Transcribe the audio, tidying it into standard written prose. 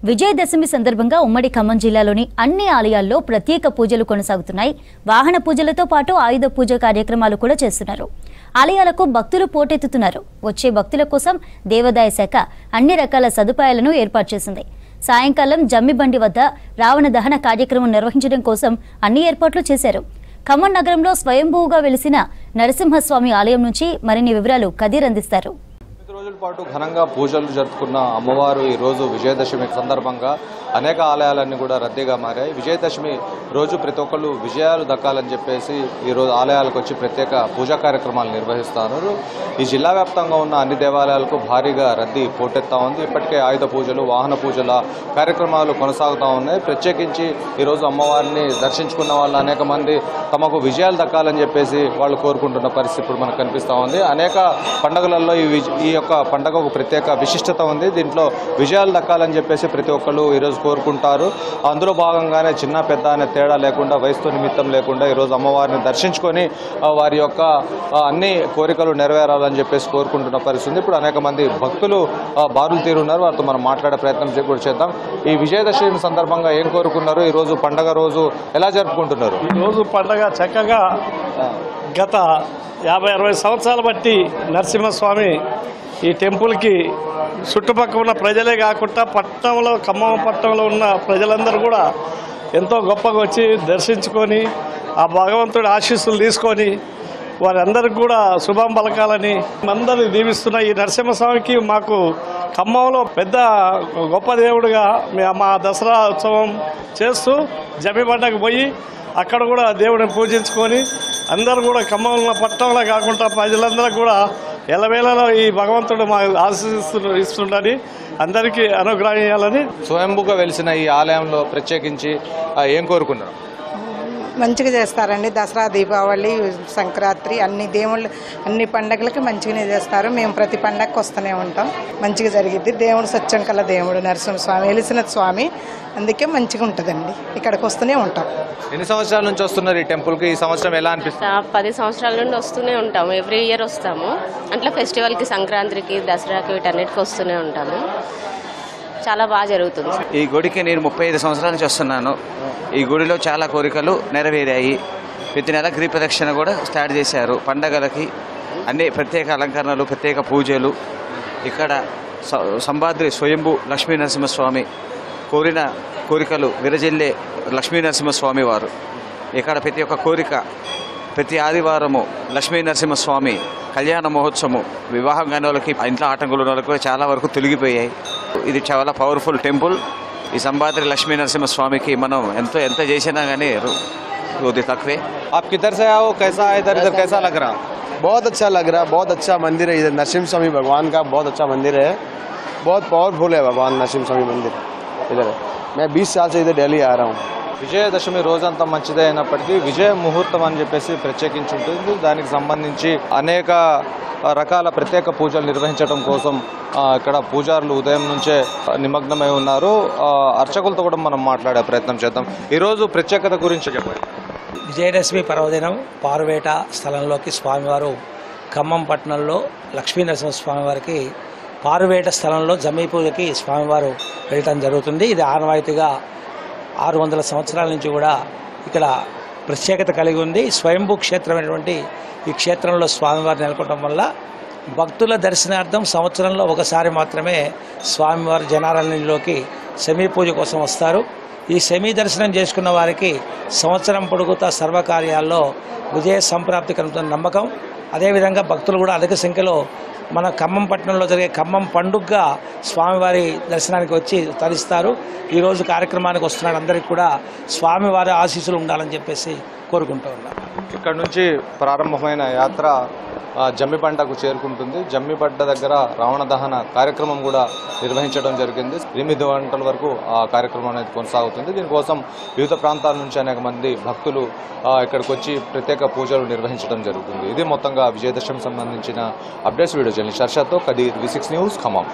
విజయదశమి సందర్భంగా ఉమ్మడి ఖమ్మం జిల్లాలోని అన్ని ఆలయాల్లో ప్రత్యేక పూజలు కొనసాగుతున్నాయి. వాహన పూజలతో పాటు ఆయుధ పూజ కార్యక్రమాలు కూడా చేస్తున్నారు. ఆలయాలకు భక్తులు పోటెత్తుతున్నారు. వచ్చే భక్తుల కోసం దేవాదాయ శాఖ అన్ని రకాల సదుపాయాలను ఏర్పాటు చేసింది. సాయంకాలం జమ్మిబండి వద్ద రావణ దహన కార్యక్రమం నిర్వహించడం కోసం అన్ని ఏర్పాట్లు చేశారు. ఖమ్మం నగరంలో స్వయంభూగా వెలిసిన నరసింహస్వామి ఆలయం నుంచి మరిన్ని వివరాలు కదీర్ అందిస్తారు. రోజుల పాటు ఘనంగా పూజలు జరుపుకున్న అమ్మవారు ఈ రోజు విజయదశమి సందర్భంగా అనేక ఆలయాలన్నీ కూడా రద్దీగా మారాయి. విజయదశమి రోజు ప్రతి ఒక్కళ్ళు విజయాలు దక్కాలని చెప్పేసి ఈరోజు ఆలయాలకు వచ్చి ప్రత్యేక పూజా కార్యక్రమాలు నిర్వహిస్తున్నారు. ఈ జిల్లా వ్యాప్తంగా ఉన్న అన్ని దేవాలయాలకు భారీగా రద్దీ పోటెత్తా ఉంది. ఇప్పటికే ఆయుధ పూజలు, వాహన పూజల కార్యక్రమాలు కొనసాగుతూ ఉన్నాయి. ప్రత్యేకించి ఈరోజు అమ్మవారిని దర్శించుకున్న వాళ్ళు అనేక మంది తమకు విజయాలు దక్కాలని చెప్పేసి వాళ్ళు కోరుకుంటున్న పరిస్థితి ఇప్పుడు మనకు కనిపిస్తూ ఉంది. అనేక పండుగలలో ఈ యొక్క పండుగకు ప్రత్యేక విశిష్టత ఉంది. దీంట్లో విజయాలు దక్కాలని చెప్పేసి ప్రతి ఒక్కళ్ళు ఈరోజు కోరుకుంటారు. అందులో భాగంగానే చిన్న పెద్ద అనే తేడా లేకుండా, వయసుతో నిమిత్తం లేకుండా ఈరోజు అమ్మవారిని దర్శించుకొని వారి యొక్క అన్ని కోరికలు నెరవేరాలని చెప్పేసి కోరుకుంటున్న పరిస్థితి. ఇప్పుడు అనేక మంది భక్తులు బారులు తీరున్నారు. వారితో మనం మాట్లాడే ప్రయత్నం కూడా చేద్దాం. ఈ విజయదశమి సందర్భంగా ఏం కోరుకున్నారు? ఈరోజు పండుగ రోజు ఎలా జరుపుకుంటున్నారు? ఈరోజు పండుగ చక్కగా గత 50-60 సంవత్సరాలు బట్టి నరసింహస్వామి ఈ టెంపుల్కి చుట్టుపక్కల ఉన్న ప్రజలే కాకుండా పట్టణంలో, ఖమ్మం పట్టణంలో ఉన్న ప్రజలందరూ కూడా ఎంతో గొప్పగా వచ్చి దర్శించుకొని ఆ భగవంతుడి ఆశీస్సులు తీసుకొని వారందరికీ కూడా శుభం పలకాలని అందరూ దీవిస్తున్న ఈ నరసింహస్వామికి మాకు ఖమ్మంలో పెద్ద గొప్ప దేవుడుగా మా దసరా ఉత్సవం చేస్తూ జమ్మిబండకు పోయి అక్కడ కూడా దేవుడిని పూజించుకొని అందరూ కూడా ఖమ్మంలో పట్టణంలో కాకుండా ప్రజలందరూ కూడా ఎల్లవేళలో ఈ భగవంతుడు మా ఇస్తుండని అందరికీ అనుగ్రహం చేయాలని. స్వయంభూగా వెలిసిన ఈ ఆలయంలో ప్రత్యేకించి ఏం కోరుకున్నారు? మంచిగా చేస్తారండి. దసరా, దీపావళి, సంక్రాంతి అన్ని దేవుళ్ళు అన్ని పండగలకి మంచిగానే చేస్తారు. మేము ప్రతి పండగకి వస్తూనే ఉంటాం. మంచిగా జరిగిద్ది. దేవుడు సత్యం కల దేవుడు నరసింహస్వామి, వెలిసిన స్వామి, అందుకే మంచిగా ఉంటుందండి. ఇక్కడికి వస్తూనే ఉంటాం. ఎన్ని సంవత్సరాల నుంచి వస్తున్నారు ఈ టెంపుల్కి? ఈ సంవత్సరం ఎలా అనిపిస్తుంది? 10 సంవత్సరాల నుండి వస్తూనే ఉంటాము. ఎవ్రీ ఇయర్ వస్తాము. అట్లా ఫెస్టివల్కి, సంక్రాంతికి, దసరాకి వీటన్నిటికి వస్తూనే ఉంటాము. చాలా బాగా జరుగుతుంది. ఈ గుడికి నేను 35 సంవత్సరాల నుంచి వస్తున్నాను. ఈ గుడిలో చాలా కోరికలు నెరవేరాయి. ప్రతి నెల గిరి ప్రదక్షిణ కూడా స్టార్ట్ చేశారు. పండగలకి అన్ని ప్రత్యేక అలంకరణలు, ప్రత్యేక పూజలు. ఇక్కడ సంబాద్రి స్వయంభూ లక్ష్మీ నరసింహస్వామి కోరిన కోరికలు విరజిల్లే లక్ష్మీ నరసింహస్వామి వారు. ఇక్కడ ప్రతి ఒక్క కోరిక ప్రతి ఆదివారము లక్ష్మీ నరసింహస్వామి కళ్యాణ మహోత్సవం, వివాహం కాని వాళ్ళకి, ఇంట్లో ఆటంకులు ఉన్న వాళ్ళకి చాలా వరకు తొలగిపోయాయి. ఇది చాలా పవర్ఫుల్ టెంపుల్. ఈ సంబాద్రి లక్ష్మీ నరసింహస్వామికి మనం ఎంత చేసినా కానీ కొద్ది తక్కువే. आप किधर से आओ? कैसा है इधर कैसा लग रहा? बहुत अच्छा लग रहा है. बहुत अच्छा मंदिर है इधर. नरसिंह स्वामी भगवान का बहुत अच्छा मंदिर है. बहुत पावरफुल है भगवान नरसिंह स्वामी मंदिर इधर. मैं 20 साल से इधर डेली आ रहा हूँ. విజయదశమి రోజంతా మంచిదే అయినప్పటికీ విజయ ముహూర్తం అని చెప్పేసి ప్రత్యేకించి ఉంటుంది. దానికి సంబంధించి అనేక రకాల ప్రత్యేక పూజలు నిర్వహించడం కోసం ఇక్కడ పూజారులు ఉదయం నుంచే నిమగ్నమై ఉన్నారు. అర్చకులతో కూడా మనం మాట్లాడే ప్రయత్నం చేద్దాం. ఈరోజు ప్రత్యేకత గురించి చెప్పండి. విజయదశమి పర్వదినం పారువేట స్థలంలోకి స్వామివారు ఖమ్మం పట్టణంలో లక్ష్మీ నరసింహస్వామి వారికి పారువేట స్థలంలో జమ్మి పూజకి స్వామివారు వెళ్ళటం జరుగుతుంది. ఇది ఆనవాయితీగా 600 సంవత్సరాల నుంచి కూడా ఇక్కడ ప్రత్యేకత కలిగి ఉంది. స్వయంభూ క్షేత్రమైనటువంటి ఈ క్షేత్రంలో స్వామివారు నెలకొనడం వల్ల భక్తుల దర్శనార్థం సంవత్సరంలో ఒకసారి మాత్రమే స్వామివారు జనారణ్యంలోకి శమీ పూజ కోసం వస్తారు. ఈ శమీ దర్శనం చేసుకున్న వారికి సంవత్సరం పొడుగుతా సర్వకార్యాల్లో విజయ సంప్రాప్తి కలుగుతున్న నమ్మకం. అదేవిధంగా భక్తులు కూడా అధిక సంఖ్యలో మన ఖమ్మం పట్టణంలో జరిగే ఖమ్మం పండుగగా స్వామివారి దర్శనానికి వచ్చి తరిస్తారు. ఈరోజు కార్యక్రమానికి వస్తున్న అందరికీ కూడా స్వామివారి ఆశీస్సులు ఉండాలని చెప్పేసి కోరుకుంటూ ఉన్నాం. ఇక్కడ నుంచి ప్రారంభమైన యాత్ర జమ్మిబండకు చేరుకుంటుంది. జమ్మిబండ దగ్గర రావణ దహన కార్యక్రమం కూడా నిర్వహించడం జరిగింది. 8 గంటల వరకు ఆ కార్యక్రమం అనేది కొనసాగుతుంది. దీనికోసం వివిధ ప్రాంతాల నుంచి అనేక మంది భక్తులు ఇక్కడికి వచ్చి ప్రత్యేక పూజలు నిర్వహించడం జరుగుతుంది. ఇది మొత్తంగా విజయదశమి సంబంధించిన అప్డేట్స్. వీడియో జర్నలిస్ట్ హర్షతో కదీర్, V6 న్యూస్, ఖమ్మం.